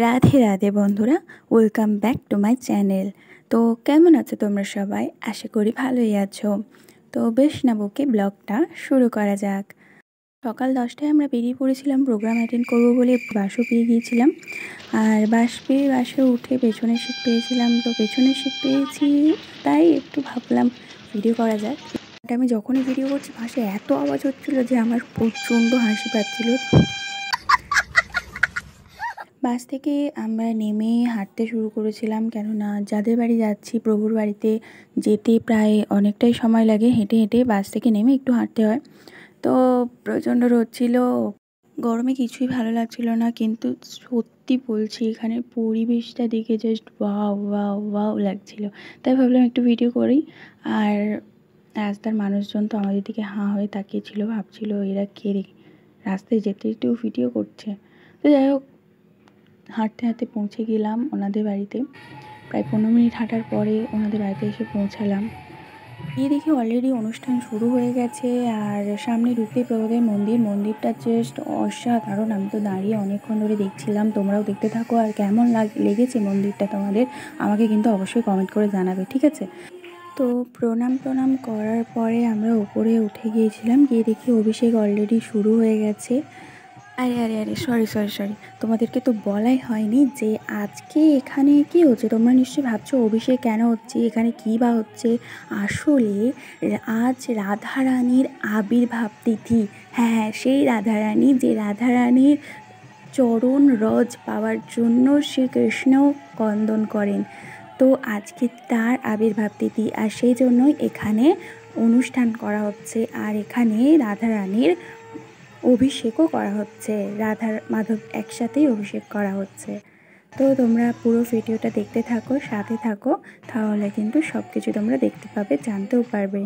রাধে রাধে বন্ধুরা, welcome back to my channel. তো কেমন আছো তোমরা সবাই? আশা করি ভালোই আছো। তো বেশ না বকে ব্লগটা শুরু করা যাক। সকাল 10টায় আমরা বেরিয়ে পড়েছিলাম প্রোগ্রাম অ্যাটেন্ড করবো বলে, বাসও পেয়ে গিয়েছিলাম। আর বাসে উঠে পেছনের সিট পেয়েছিলাম, তো পেছনের সিট পেয়েছি তাই একটু ভাবলাম ভিডিও করা যাক। বাট আমি যখনই ভিডিও করছি বাসে এত আওয়াজ হচ্ছিলো যে আমার প্রচণ্ড হাসি পাচ্ছিল। বাস থেকে আমরা নেমে হাঁটতে শুরু করেছিলাম, কেননা যাদের বাড়ি যাচ্ছি প্রভুর বাড়িতে যেতে প্রায় অনেকটাই সময় লাগে। হেঁটে হেঁটে বাস থেকে নেমে একটু হাঁটতে হয়। তো প্রচণ্ড রোদ ছিল, গরমে কিছুই ভালো লাগছিল না, কিন্তু সত্যি বলছি এখানে পরিবেশটা দেখে জাস্ট ওয়াও ওয়াও ওয়াও লাগছিল। তাই ভাবলাম একটু ভিডিও করি। আর রাস্তার মানুষজন তো আমাদের দিকে হাঁ হয়ে তাকিয়েছিল, ভাবছিল এরা কে রে, রাস্তায় যেতে যেতেও ভিডিও করছে। তো যাই হোক, হাঁটতে হাঁটতে পৌঁছে গেলাম ওনাদের বাড়িতে। প্রায় 15 মিনিট হাঁটার পরে ওনাদের বাড়িতে এসে পৌঁছালাম। গিয়ে দেখি অলরেডি অনুষ্ঠান শুরু হয়ে গেছে। আর সামনে ঢুকতেই প্রভুদের মন্দিরটা জাস্ট অসাধারণ। আমি তো দাঁড়িয়ে অনেকক্ষণ ধরে দেখছিলাম, তোমরাও দেখতে থাকো। আর কেমন লেগেছে মন্দিরটা তোমাদের আমাকে কিন্তু অবশ্যই কমেন্ট করে জানাবে, ঠিক আছে? তো প্রণাম করার পরে আমরা উপরে উঠে গিয়েছিলাম। গিয়ে দেখি অভিষেক অলরেডি শুরু হয়ে গেছে। আরে সরি, তোমাদেরকে তো বলাই হয়নি যে আজকে এখানে কি হচ্ছে। তোমরা নিশ্চয়ই ভাবছো অভিষেক কেন হচ্ছে, এখানে কী বা হচ্ছে। আসলে আজ রাধারানীর আবির্ভাব তিথি। হ্যাঁ, সেই রাধারানী, যে রাধারানীর চরণ রজ পাওয়ার জন্য শ্রীকৃষ্ণ ক্রন্দন করেন। তো আজকে তার আবির্ভাব তিথি, আর সেই জন্যই এখানে অনুষ্ঠান করা হচ্ছে। আর এখানে রাধারানীর অভিষেকও করা হচ্ছে, রাধা মাধব একসাথেই অভিষেক করা হচ্ছে। তো তোমরা পুরো ভিডিওটা দেখতে থাকো, সাথে থাকো, তাহলে কিন্তু সব কিছু তোমরা দেখতে পাবে, জানতেও পারবে।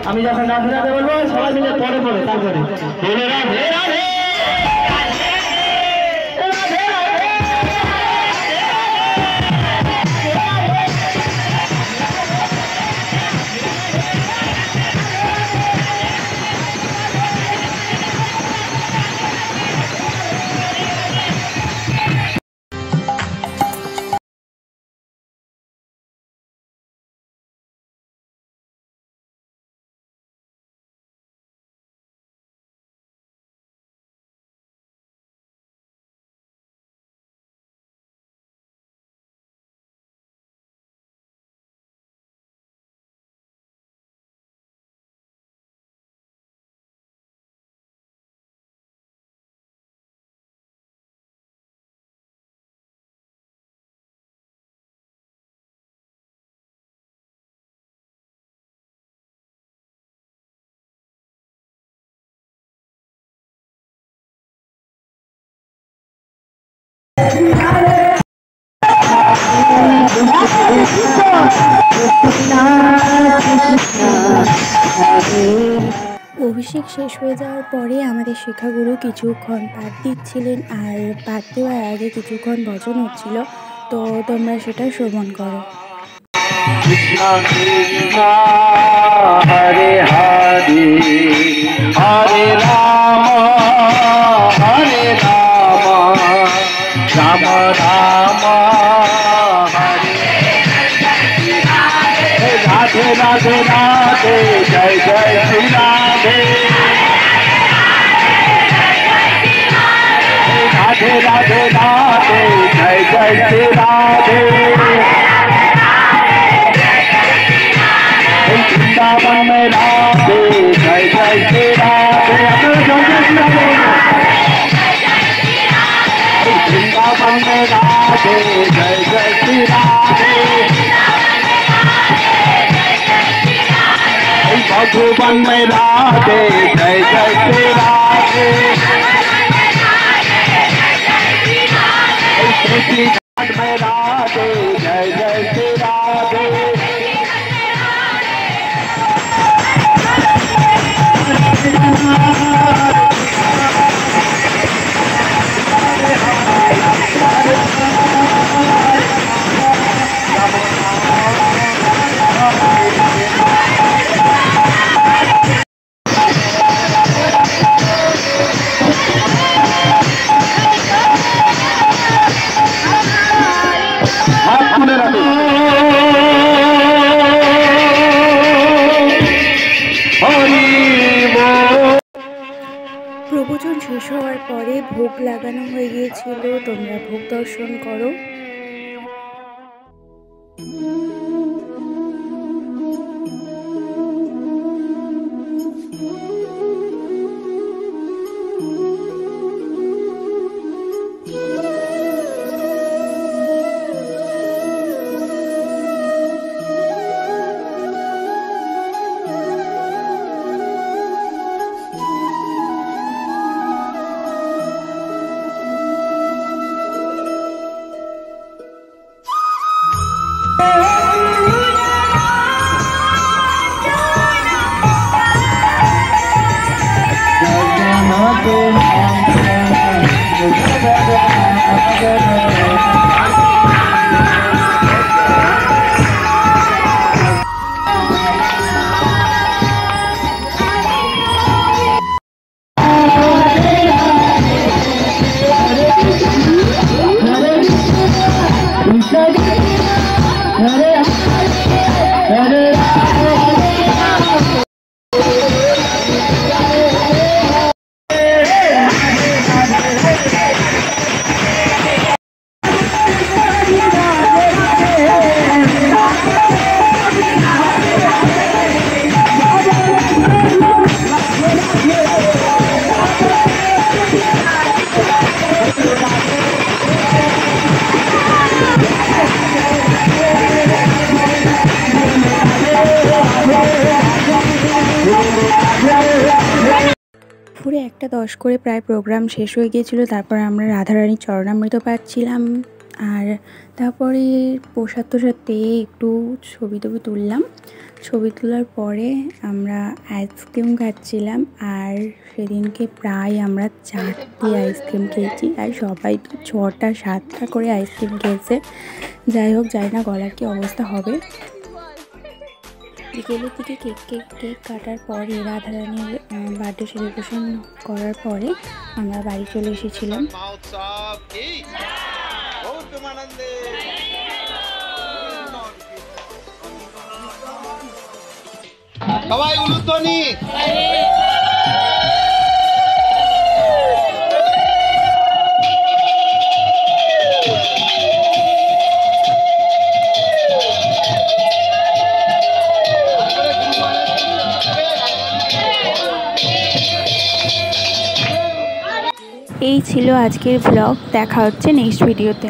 আমি যখন রাধে রাধে বলবো সবাই মিলে পরে পরে তারপরে রাধে রাধে। অভিষেক শেষ হয়ে যাওয়ার পরে আমাদের শিক্ষাগুরু কিছুক্ষণ পাঠ দিচ্ছিলেন, আর পাঠ দেওয়ার আগে কিছুক্ষণ ভজন হচ্ছিল, তো তোমরা সেটা শ্রবণ করো। কৃষ্ণ কৃষ্ণ হরে হরে হরে রাম রাম রাম হরে রাধে রাধে রাধে জয় জয় শ্রী রাধে রাধে রাধে রাধে জয় জয় শ্রী রাধে वृंदावन में राधे जय जय श्री राधे वृंदावन में राधे जय जय श्री राधे मधुबन में राधे जय जय श्री राधे घाट में राधे जय जय श्री राधे প্রবচন শেষ হওয়ার পরে ভোগ লাগানো হয়ে গিয়েছিল, তোমরা ভোগ দর্শন করো। দুপুরে 1:10 করে প্রায় প্রোগ্রাম শেষ হয়ে গিয়েছিল। তারপর আমরা রাধারানীর চরণামৃত পাচ্ছিলাম, আর তারপরে প্রসাদ টোসাদ পেয়ে একটু ছবি তুললাম। ছবি তোলার পরে আমরা আইসক্রিম খাচ্ছিলাম, আর সেদিনকে প্রায় আমরা 4টি আইসক্রিম খেয়েছি, আর সবাই 6টা 7টা করে আইসক্রিম খেয়েছে। যাই হোক, জানি না গলার কি অবস্থা হবে। বিকেলের দিকে কেক কাটার পরে রাধারানীর বার্থডে সেলিব্রেশন করার পরে আমরা বাড়ি চলে এসেছিলাম। এই ছিল আজকের ব্লগ। দেখা হচ্ছে নেক্সট ভিডিওতে।